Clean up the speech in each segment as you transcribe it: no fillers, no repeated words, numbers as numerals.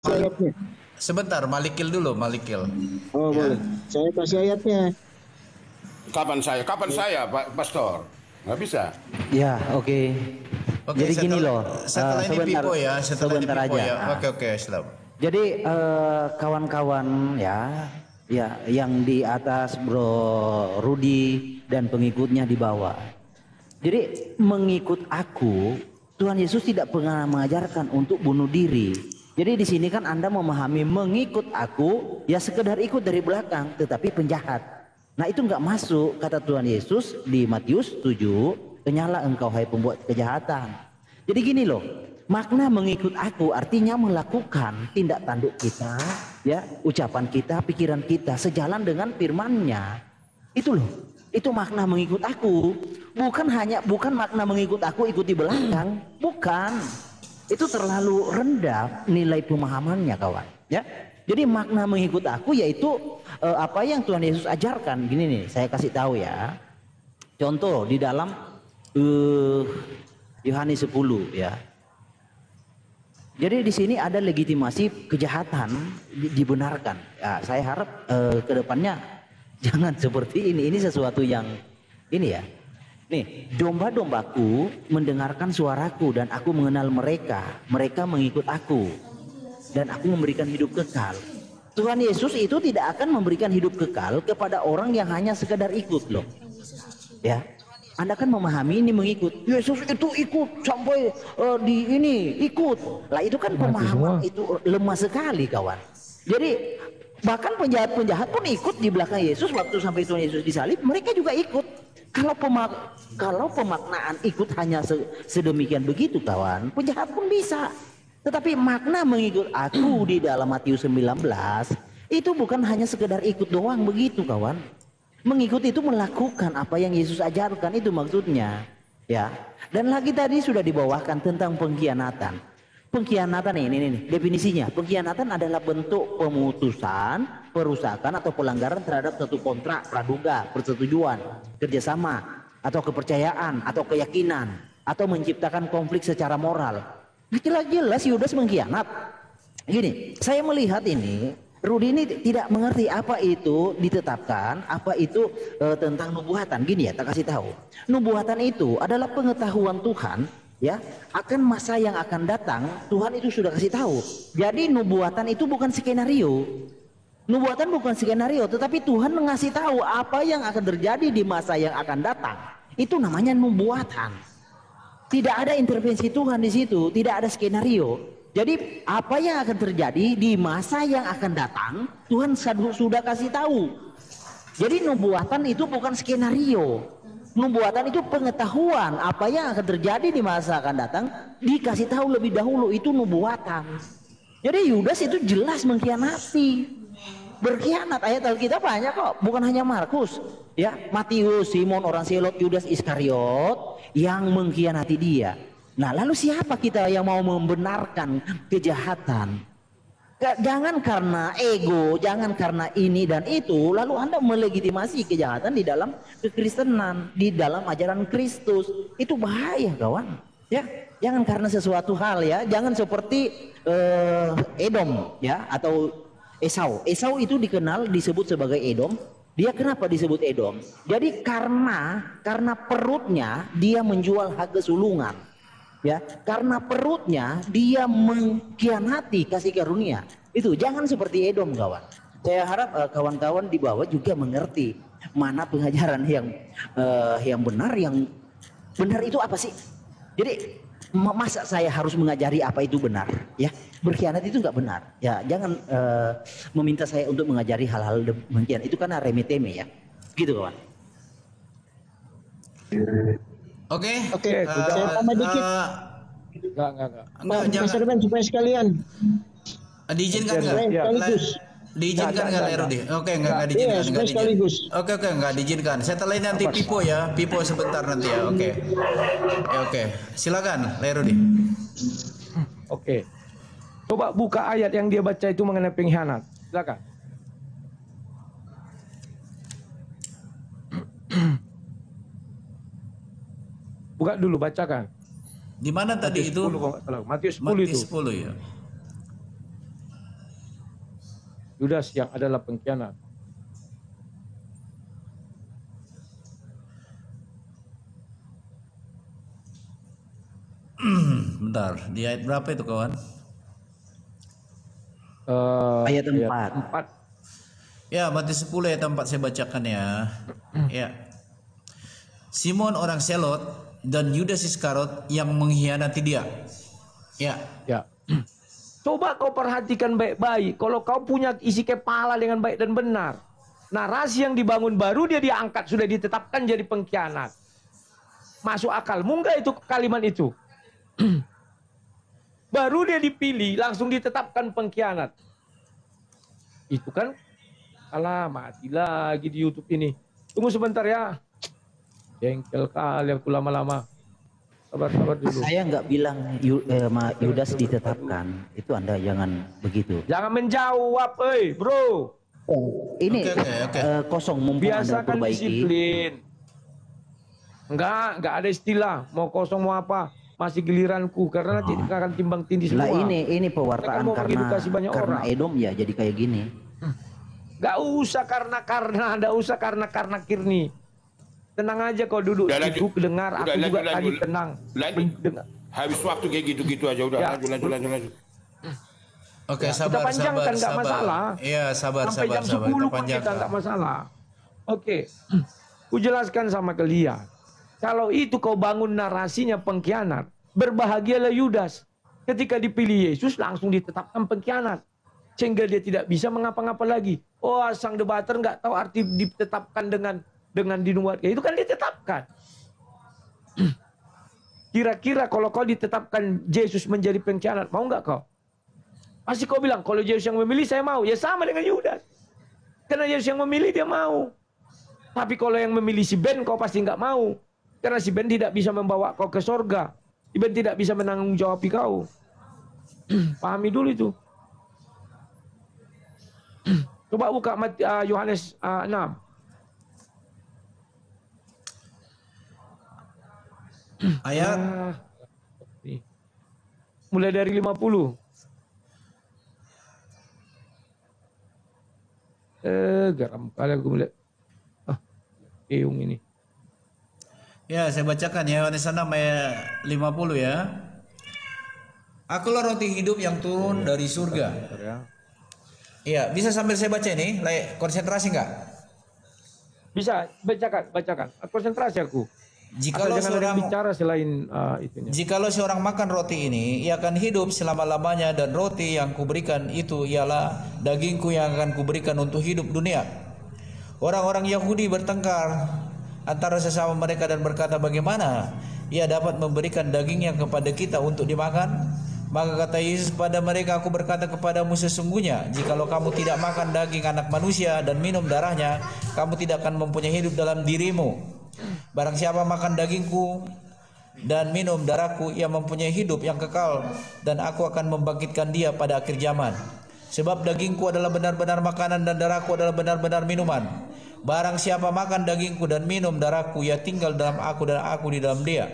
Ayatnya. Sebentar, Malikil dulu, Malikil. Oh, Ya. boleh. Saya kasih ayatnya. Kapan saya, Pak Pastor? Nggak bisa. Ya, oke. Oke, Jadi gini loh, setelah ini sebentar, Pipo ya, setelah ini sebentar Pipo aja. ya. Nah. Oke, siap. Jadi kawan-kawan ya yang di atas Bro Rudi dan pengikutnya di bawah. Jadi mengikut aku, Tuhan Yesus tidak pernah mengajarkan untuk bunuh diri. Jadi di sini kan Anda memahami mengikut aku ya sekedar ikut dari belakang, tetapi penjahat. Nah itu nggak masuk kata Tuhan Yesus di Matius 7, kenyalah engkau hai pembuat kejahatan. Jadi gini loh, makna mengikut aku artinya melakukan tindak tanduk kita, ya ucapan kita, pikiran kita sejalan dengan firman-Nya. Itu loh, itu makna mengikut aku. Bukan makna mengikut aku ikut di belakang, bukan. Itu terlalu rendah nilai pemahamannya kawan. Ya, jadi makna mengikut aku yaitu apa yang Tuhan Yesus ajarkan. Gini nih, saya kasih tahu ya. Contoh di dalam Yohanes 10 ya. Jadi di sini ada legitimasi kejahatan dibenarkan. Ya, saya harap ke depannya jangan seperti ini. Ini sesuatu yang ini ya. Nih, domba-dombaku mendengarkan suaraku dan aku mengenal mereka. Mereka mengikut aku dan aku memberikan hidup kekal. Tuhan Yesus itu tidak akan memberikan hidup kekal kepada orang yang hanya sekedar ikut loh. Ya. Anda kan memahami ini mengikut. Yesus itu ikut sampai di ini ikut. Lah itu kan pemahaman itu lemah sekali kawan. Jadi bahkan penjahat-penjahat pun ikut di belakang Yesus waktu sampai Tuhan Yesus disalib, mereka juga ikut. Kalau pemaknaan ikut hanya sedemikian begitu kawan, penjahat pun bisa. Tetapi makna mengikut aku di dalam Matius 19 itu bukan hanya sekedar ikut doang begitu kawan. Mengikut itu melakukan apa yang Yesus ajarkan, itu maksudnya ya. Dan lagi tadi sudah dibawakan tentang pengkhianatan. Pengkhianatan ini definisinya. Pengkhianatan adalah bentuk pemutusan, perusakan atau pelanggaran terhadap satu kontrak, praduga, persetujuan, kerjasama, atau kepercayaan, atau keyakinan, atau menciptakan konflik secara moral. Nah, jelas Yudas mengkhianat. Gini, saya melihat ini, Rudi ini tidak mengerti apa itu ditetapkan, apa itu tentang nubuatan. Gini ya, tak kasih tahu. Nubuatan itu adalah pengetahuan Tuhan. Ya, akan masa yang akan datang Tuhan itu sudah kasih tahu. Jadi nubuatan itu bukan skenario. Nubuatan bukan skenario, tetapi Tuhan mengasih tahu apa yang akan terjadi di masa yang akan datang. Itu namanya nubuatan. Tidak ada intervensi Tuhan di situ, tidak ada skenario. Jadi apa yang akan terjadi di masa yang akan datang Tuhan sudah kasih tahu. Jadi nubuatan itu bukan skenario. Nubuatan itu pengetahuan apa yang akan terjadi di masa akan datang dikasih tahu lebih dahulu, itu nubuatan. Jadi Yudas itu jelas mengkhianati, berkhianat. Ayat Alkitab banyak kok, bukan hanya Markus ya, Matius, Simon orang Selot, Yudas Iskariot yang mengkhianati dia. Nah lalu siapa kita yang mau membenarkan kejahatan? Jangan karena ego, jangan karena ini dan itu lalu Anda melegitimasi kejahatan di dalam kekristenan, di dalam ajaran Kristus. Itu bahaya kawan. Ya, jangan karena sesuatu hal ya, jangan seperti Edom ya atau Esau. Esau itu disebut sebagai Edom. Dia kenapa disebut Edom? Jadi karena perutnya dia menjual hak kesulungan. Ya, karena perutnya dia mengkhianati kasih karunia. Itu jangan seperti Edom kawan. Saya harap kawan-kawan di bawah juga mengerti mana pengajaran yang benar. Yang benar itu apa sih? Jadi masa saya harus mengajari apa itu benar? Ya, berkhianat itu nggak benar. Ya, jangan meminta saya untuk mengajari hal-hal demikian. Itu karena remeh-temeh ya. Gitu kawan. Oke. Saya tambah dikit. Enggak, Mas Ruben supaya sekalian. Diizinkan enggak? Diizinkan enggak Rudi? Oke, enggak diizinkan. Sekaligus. Oke, enggak diizinkan. Setelah ini nanti Pipo ya. Pipo sebentar nanti ya. Oke. Oke. Silakan, Rudi. Oke. Coba buka ayat yang dia baca itu mengenai pengkhianat. Silakan. Buka dulu, bacakan. Di mana tadi itu? Matius 10 kalau nggak salah. Matius 10 itu. 10 ya. Yudas yang adalah pengkhianat. Bentar, di ayat berapa itu kawan? Ayat 4. 4. Ya, Matius 10 ayat 4 saya bacakan ya. Ya. Simon orang Selot dan Yudas Iskariot yang mengkhianati dia. Ya. Ya. Coba kau perhatikan baik-baik. Kalau kau punya isi kepala dengan baik dan benar, narasi yang dibangun baru dia diangkat, sudah ditetapkan jadi pengkhianat. Masuk akalmu enggak itu kalimat itu? Baru dia dipilih, langsung ditetapkan pengkhianat. Itu kan, alah mati lagi di YouTube ini. Tunggu sebentar ya. Jengkel kali aku lama-lama. Sabar-sabar dulu. Saya nggak bilang Yudas ditetapkan. Itu Anda jangan begitu. Jangan menjawab, bro. Ini Oke. kosong mumpung Anda Biasakan perbaiki. disiplin. Enggak ada istilah mau kosong mau apa. Masih giliranku karena nanti akan timbang tindih semua. Lah ini pewartaan Mereka mau mengedukasi banyak karena orang. Edom ya jadi kayak gini. Gak usah karena, enggak usah karena kirni. Tenang aja kau duduk situ dengar, aku juga tadi tenang. Dengar. Habis waktu kayak gitu-gitu aja udah. Ya. Lanjut. Oke, Kita sabar. panjangkan nggak masalah. Iya, sabar. Sampai jam 10 Kita pun kita panjangkan. nggak masalah. Oke, ku jelaskan sama kalian. Kalau itu kau bangun narasinya pengkhianat, berbahagialah Yudas. Ketika dipilih Yesus langsung ditetapkan pengkhianat. Sehingga dia tidak bisa mengapa-ngapa lagi. Oh, sang debater nggak tahu arti ditetapkan dengan dinubuatkan. Itu kan ditetapkan. Kira-kira kalau kau ditetapkan Yesus menjadi pengkhianat, mau nggak kau? Pasti kau bilang, kalau Yesus yang memilih saya mau. Ya sama dengan Yudas. Karena Yesus yang memilih dia mau. Tapi kalau yang memilih si Ben kau pasti nggak mau. Karena si Ben tidak bisa membawa kau ke sorga. Si Ben tidak bisa menanggung jawab kau. Pahami dulu itu. Coba buka Yohanes 6. Ayat Mulai dari 50. Garam kali aku melihat. Keung ini. ya, saya bacakan ya, Yohanes 6 ayat 50 ya. Akulah roti hidup yang turun dari surga. Iya, bisa sambil saya baca ini, konsentrasi nggak? Bisa, bacakan. Konsentrasi aku. Jikalau Asal jangan ada yang seorang bicara selain itunya. Jikalau seorang makan roti ini, ia akan hidup selama-lamanya, dan roti yang kuberikan itu ialah dagingku yang akan kuberikan untuk hidup dunia. Orang-orang Yahudi bertengkar antara sesama mereka dan berkata, bagaimana ia dapat memberikan dagingnya kepada kita untuk dimakan? Maka kata Yesus kepada mereka, aku berkata kepadamu sesungguhnya, jikalau kamu tidak makan daging anak manusia dan minum darahnya, kamu tidak akan mempunyai hidup dalam dirimu. Barang siapa makan dagingku dan minum darahku, ia mempunyai hidup yang kekal, dan aku akan membangkitkan dia pada akhir zaman. Sebab dagingku adalah benar-benar makanan dan darahku adalah benar-benar minuman. Barang siapa makan dagingku dan minum darahku, ia tinggal dalam aku dan aku di dalam dia.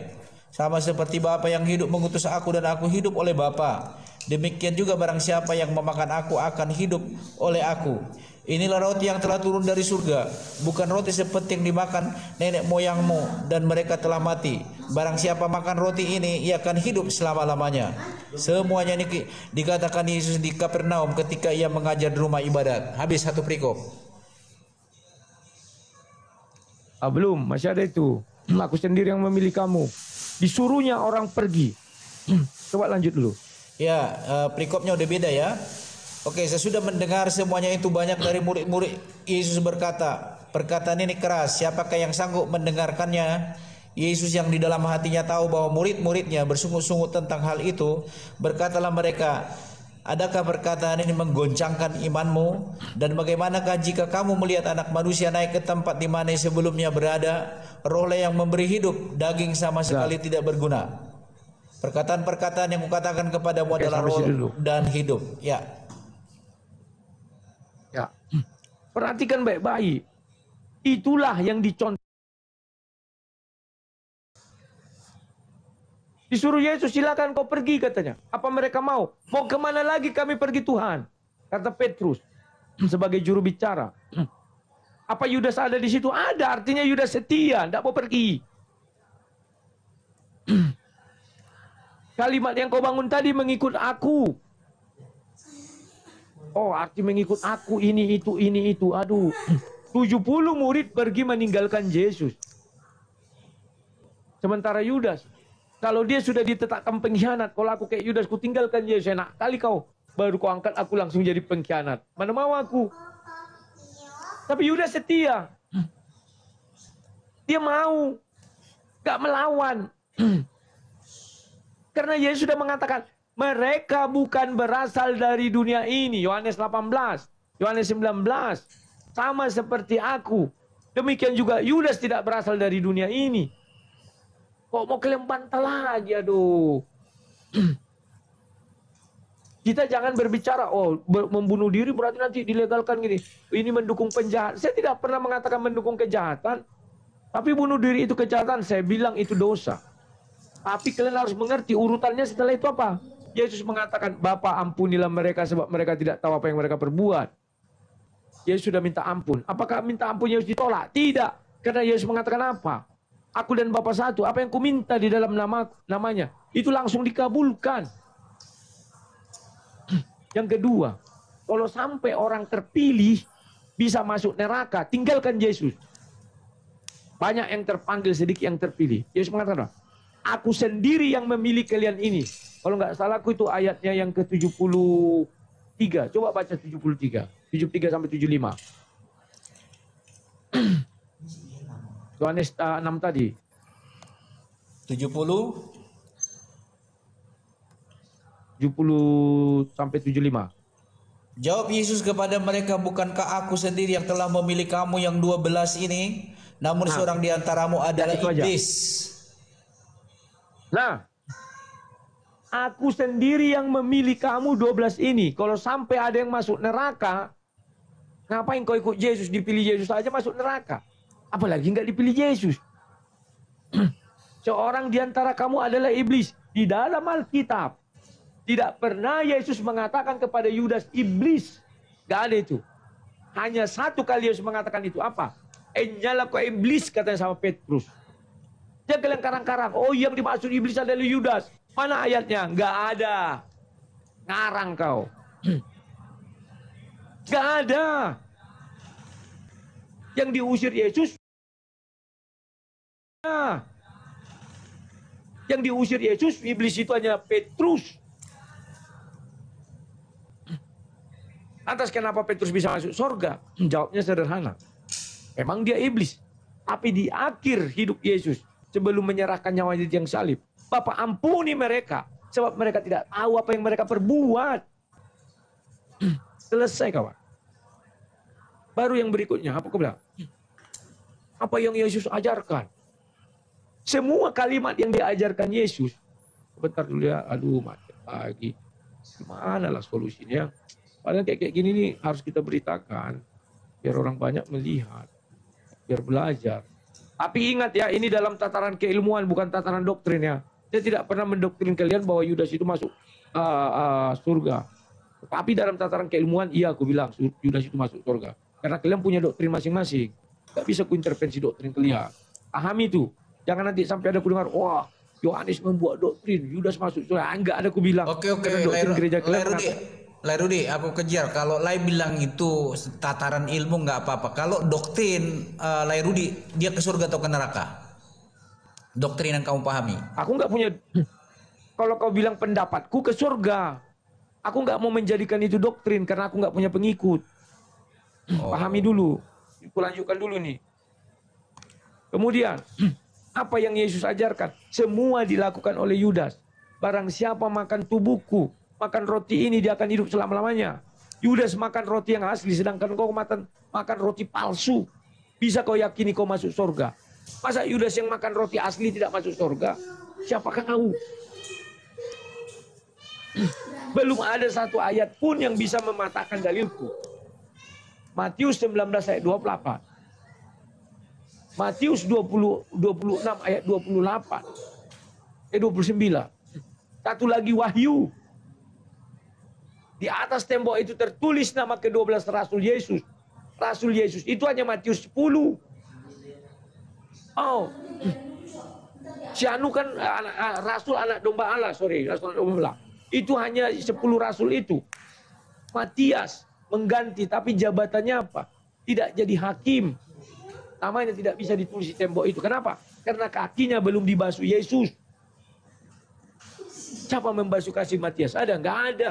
Sama seperti Bapa yang hidup mengutus aku dan aku hidup oleh Bapa, demikian juga barang siapa yang memakan aku akan hidup oleh aku. Inilah roti yang telah turun dari surga, bukan roti seperti yang dimakan nenek moyangmu dan mereka telah mati. Barang siapa makan roti ini, ia akan hidup selama-lamanya. Semuanya ini dikatakan Yesus di Kapernaum ketika ia mengajar di rumah ibadat. Habis satu perikop. Belum, masih ada itu. Aku sendiri yang memilih kamu. Disuruhnya orang pergi. Coba lanjut dulu. Ya, perikopnya udah beda ya. Oke, saya sudah mendengar semuanya itu banyak dari murid-murid. Yesus berkata, perkataan ini keras, siapakah yang sanggup mendengarkannya? Yesus yang di dalam hatinya tahu bahwa murid-muridnya bersungut-sungut tentang hal itu, berkatalah mereka, adakah perkataan ini menggoncangkan imanmu? Dan bagaimanakah jika kamu melihat anak manusia naik ke tempat di mana sebelumnya berada? Rohlah yang memberi hidup, daging sama sekali tidak berguna. Perkataan-perkataan yang kukatakan kepadamu adalah roh dan hidup. Ya. Ya. Perhatikan baik-baik. Itulah yang dicontoh. Disuruh Yesus, silakan kau pergi katanya. Apa mereka mau? Mau kemana lagi kami pergi Tuhan? Kata Petrus. sebagai juru bicara. Apa Yudas ada di situ? Ada, artinya Yudas setia, tidak mau pergi. Kalimat yang kau bangun tadi, mengikut aku. Oh, arti mengikut aku ini itu. Aduh. 70 murid pergi meninggalkan Yesus. Sementara Yudas, kalau dia sudah ditetapkan pengkhianat, kalau aku kayak Yudas, ku tinggalkan Yesus, enak kali kau. Baru kau angkat aku langsung jadi pengkhianat. Mana mau aku? Tapi Yudas setia. Dia mau. Gak melawan. Karena Yesus sudah mengatakan, mereka bukan berasal dari dunia ini. Yohanes 18, Yohanes 19. Sama seperti aku. Demikian juga Yudas tidak berasal dari dunia ini. Kok mau kalian bantah lagi, aduh. Kita jangan berbicara, oh membunuh diri berarti nanti dilegalkan gini. Ini mendukung penjahat. Saya tidak pernah mengatakan mendukung kejahatan. Tapi bunuh diri itu kejahatan, saya bilang itu dosa. Tapi kalian harus mengerti urutannya setelah itu apa. Yesus mengatakan, Bapa ampunilah mereka sebab mereka tidak tahu apa yang mereka perbuat. Yesus sudah minta ampun. Apakah minta ampun Yesus ditolak? Tidak. Karena Yesus mengatakan apa? Aku dan Bapa satu. Apa yang kuminta di dalam namanya, itu langsung dikabulkan. Yang kedua, kalau sampai orang terpilih bisa masuk neraka, tinggalkan Yesus. Banyak yang terpanggil, sedikit yang terpilih. Yesus mengatakan, aku sendiri yang memilih kalian ini. Kalau nggak salah aku itu ayatnya yang ke-73. Coba baca 73. 73 sampai 75. Yohanes 6 tadi. 70 sampai 75. Jawab Yesus kepada mereka, bukankah aku sendiri yang telah memilih kamu yang 12 ini? Namun seorang di antaramu adalah iblis. Nah, aku sendiri yang memilih kamu 12 ini. Kalau sampai ada yang masuk neraka, ngapain kau ikut Yesus? Dipilih Yesus aja masuk neraka. Apalagi nggak dipilih Yesus. Seorang di antara kamu adalah iblis. Di dalam Alkitab tidak pernah Yesus mengatakan kepada Yudas iblis. Nggak ada itu. Hanya satu kali Yesus mengatakan itu. Apa? Nyala kau iblis, katanya sama Petrus. Jangan kalian karang-karang. Oh, yang dimaksud iblis adalah Yudas. Mana ayatnya? Nggak ada. Ngarang kau. Nggak ada. Yang diusir Yesus. Yang diusir Yesus, iblis itu hanya Petrus. Atas kenapa Petrus bisa masuk surga? Jawabnya sederhana. Memang dia iblis. Tapi di akhir hidup Yesus, sebelum menyerahkan nyawanya di tiang salib, Bapa ampuni mereka. Sebab mereka tidak tahu apa yang mereka perbuat. Selesai kawan. Baru yang berikutnya, apa kau bilang? Apa yang Yesus ajarkan? Semua kalimat yang diajarkan Yesus. Bentar dulu ya, aduh macet lagi. Gimana lah solusinya? Padahal kayak gini nih harus kita beritakan. Biar orang banyak melihat. Biar belajar. Tapi ingat ya, ini dalam tataran keilmuan, bukan tataran doktrin ya. Saya tidak pernah mendoktrin kalian bahwa Yudas itu masuk surga. Tapi dalam tataran keilmuan, iya aku bilang Yudas itu masuk surga. Karena kalian punya doktrin masing-masing. Gak bisa ku intervensi doktrin kalian. Pahami itu. Jangan nanti sampai ada ku dengar, wah Yohanes membuat doktrin, Yudas masuk surga. Enggak ada ku bilang. Oke. Lairudi, aku kejar. Kalau Lai bilang itu tataran ilmu nggak apa-apa. Kalau doktrin Lairudi, dia ke surga atau ke neraka? Doktrin yang kamu pahami. Aku nggak punya. Kalau kau bilang pendapatku ke surga, aku nggak mau menjadikan itu doktrin karena aku nggak punya pengikut. Pahami dulu. Aku lanjutkan dulu nih. Kemudian, apa yang Yesus ajarkan? Semua dilakukan oleh Yudas. Barang siapa makan tubuhku, makan roti ini, dia akan hidup selama-lamanya. Yudas makan roti yang asli, sedangkan kau makan roti palsu. Bisa kau yakini kau masuk surga? Masa Yudas yang makan roti asli tidak masuk surga? Siapakah kau? Belum ada satu ayat pun yang bisa mematahkan dalilku. Matius 19 ayat 28. Matius 26 ayat 28. 29. Satu lagi Wahyu. Di atas tembok itu tertulis nama ke-12 Rasul Yesus. Rasul Yesus itu hanya Matius 10. Oh, si Anu kan Rasul anak domba Allah, Rasul anak domba Allah. Itu hanya 10 Rasul itu. Matias mengganti, tapi jabatannya apa? Tidak jadi hakim. Namanya tidak bisa ditulis di tembok itu. Kenapa? Karena kakinya belum dibasuh Yesus. Siapa membasuh kaki Matias? Ada? Nggak ada.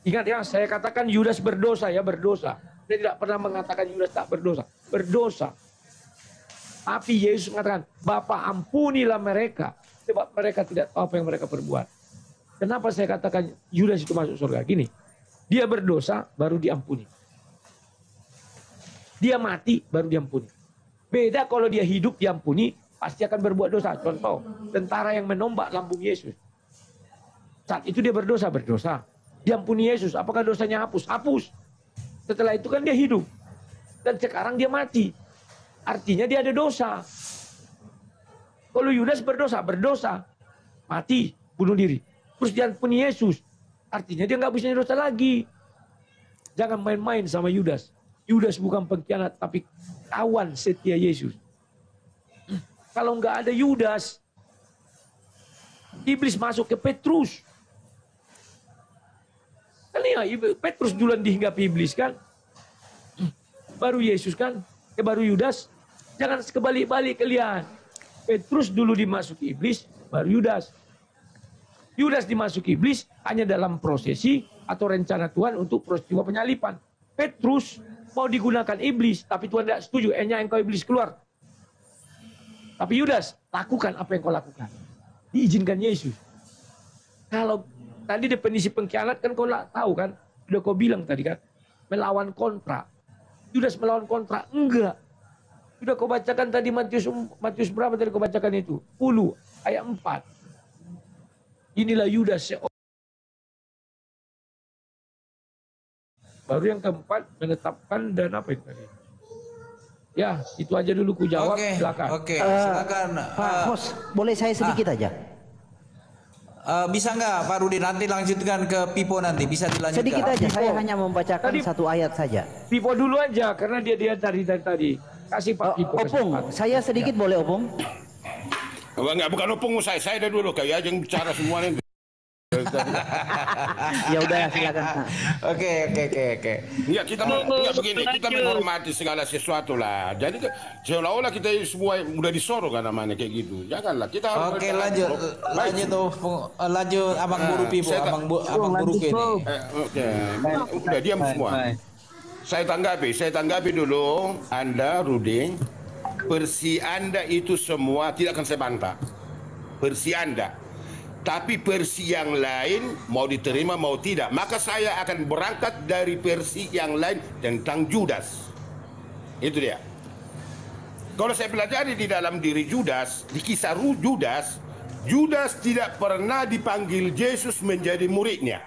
Ingat ya, saya katakan Yudas berdosa ya, berdosa. Saya tidak pernah mengatakan Yudas tak berdosa. Berdosa. Tapi Yesus mengatakan, Bapa ampunilah mereka. Sebab mereka tidak tahu apa yang mereka perbuat. Kenapa saya katakan Yudas itu masuk surga? Gini, dia berdosa baru diampuni. Dia mati baru diampuni. Beda kalau dia hidup diampuni, pasti akan berbuat dosa. Contoh, tentara yang menombak lambung Yesus. Saat itu dia berdosa. Diampuni Yesus, apakah dosanya hapus? Hapus. Setelah itu kan dia hidup. Dan sekarang dia mati. Artinya dia ada dosa. Kalau Yudas berdosa. Mati, bunuh diri. Terus diampuni Yesus. Artinya dia nggak bisa dosa lagi. Jangan main-main sama Yudas. Yudas bukan pengkhianat, tapi kawan setia Yesus. Kalau nggak ada Yudas, iblis masuk ke Petrus. Kan ya, Petrus duluan dihinggapi iblis kan. Baru Yesus kan, baru Yudas. Jangan kebalik-balik kalian. Petrus dulu dimasuki iblis, baru Yudas. Yudas dimasuki iblis hanya dalam prosesi atau rencana Tuhan untuk peristiwa penyalipan. Petrus mau digunakan iblis, tapi Tuhan tidak setuju. Engkau iblis keluar. Tapi Yudas, lakukan apa yang kau lakukan. Diizinkan Yesus. Kalau tadi definisi pengkhianat kan kau tahu kan. Sudah kau bilang tadi kan. Melawan kontrak. Yudas melawan kontrak. Enggak. Sudah kau bacakan tadi Matius berapa tadi kau bacakan itu? 10 ayat 4. Inilah Yudas. Baru yang keempat menetapkan dan apa itu tadi? Ya, itu aja dulu ku jawab. Silakan. Oke, silakan. Pak Hos, boleh saya sedikit aja? Bisa nggak Pak Rudi nanti lanjutkan ke Pipo nanti? Bisa dilanjutkan. Sedikit aja, saya hanya membacakan satu ayat saja. Pipo dulu aja, karena dia dari tadi. Kasih Pak Pipo. Opung, saya sedikit boleh Opung? Enggak, bukan opung saya dari dulu. Kayak aja yang bicara semua ini. Ya udah silakan. Oke. Enggak, enggak begini, kita menghormati segala sesuatu lah. Jadi seolah-olah kita semua udah disoro kan namanya kayak gitu. Janganlah kita harus. Oke, lanjut Abang Guru Pipo, Abang Guru ini. Oke. Udah diam semua. Saya tanggapi dulu Anda Rudi. Versi Anda itu semua tidak akan saya bantah. Versi Anda. Tapi versi yang lain mau diterima mau tidak. Maka saya akan berangkat dari versi yang lain tentang Judas. Itu dia. Kalau saya pelajari di dalam diri Judas, di kisah Judas tidak pernah dipanggil Yesus menjadi muridnya.